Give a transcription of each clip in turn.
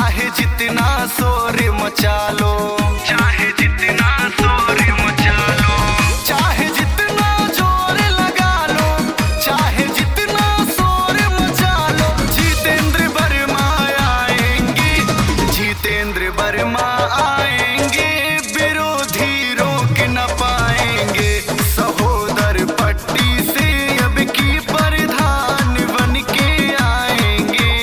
चाहे जितना शोर मचा लो, चाहे जितना शोर मचा लो, चाहे जितना जोर लगा लो, चाहे जितना शोर मचा लो, जितेंद्र वर्मा आएंगे, जितेंद्र वर्मा आएंगे, विरोधी रोक न पाएंगे। सहोदर पट्टी से अब की प्रधान बन के आएंगे।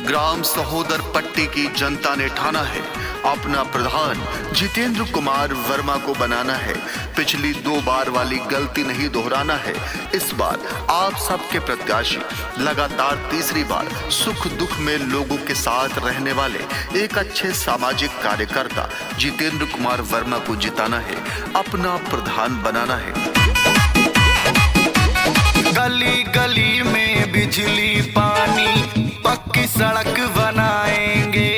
ग्राम सहोदर पट्टी की जनता ने ठाना है अपना प्रधान जितेंद्र कुमार वर्मा को बनाना है। पिछली 2 बार वाली गलती नहीं दोहराना है। इस बार आप सबके प्रत्याशी लगातार तीसरी बार सुख दुख में लोगों के साथ रहने वाले एक अच्छे सामाजिक कार्यकर्ता जितेंद्र कुमार वर्मा को जिताना है, अपना प्रधान बनाना है। गली गली में बिजली पानी पक्की सड़क बनाएंगे,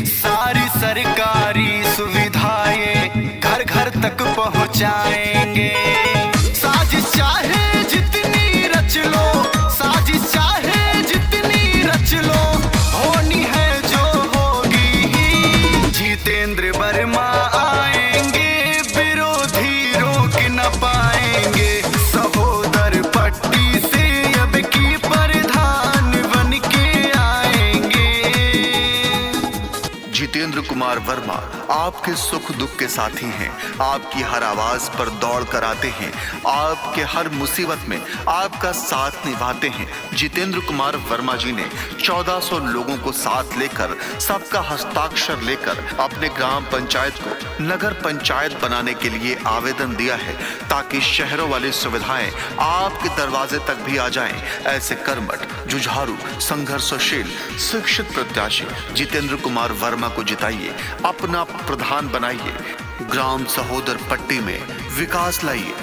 सारी सरकारी सुविधाएं घर घर तक पहुंचाएंगे। साजिश चाहे जितनी रच लो, साजिश चाहे जितनी रच लो, होनी है जो होगी ही। जितेंद्र वर्मा आएंगे, विरोधी रोक न पाएंगे। सहोदर पट्टी से अब की प्रधान बन के आएंगे। जितेंद्र कुमार वर्मा आपके सुख दुख के साथी हैं, आपकी हर आवाज पर दौड़ कर आते हैं, आपके हर मुसीबत में आपका साथ निभाते हैं। जितेंद्र कुमार वर्मा जी ने 1400 लोगों को साथ लेकर, सबका हस्ताक्षर लेकर अपने ग्राम पंचायत को नगर पंचायत बनाने के लिए आवेदन दिया है, ताकि शहरों वाली सुविधाएं आपके दरवाजे तक भी आ जाएं। ऐसे कर्मठ, जुझारू, संघर्षशील, शिक्षित प्रत्याशी जितेंद्र कुमार वर्मा को जिताइए, अपना प्रधान बनाइए। ग्राम सहोदर पट्टी में विकास लाइए।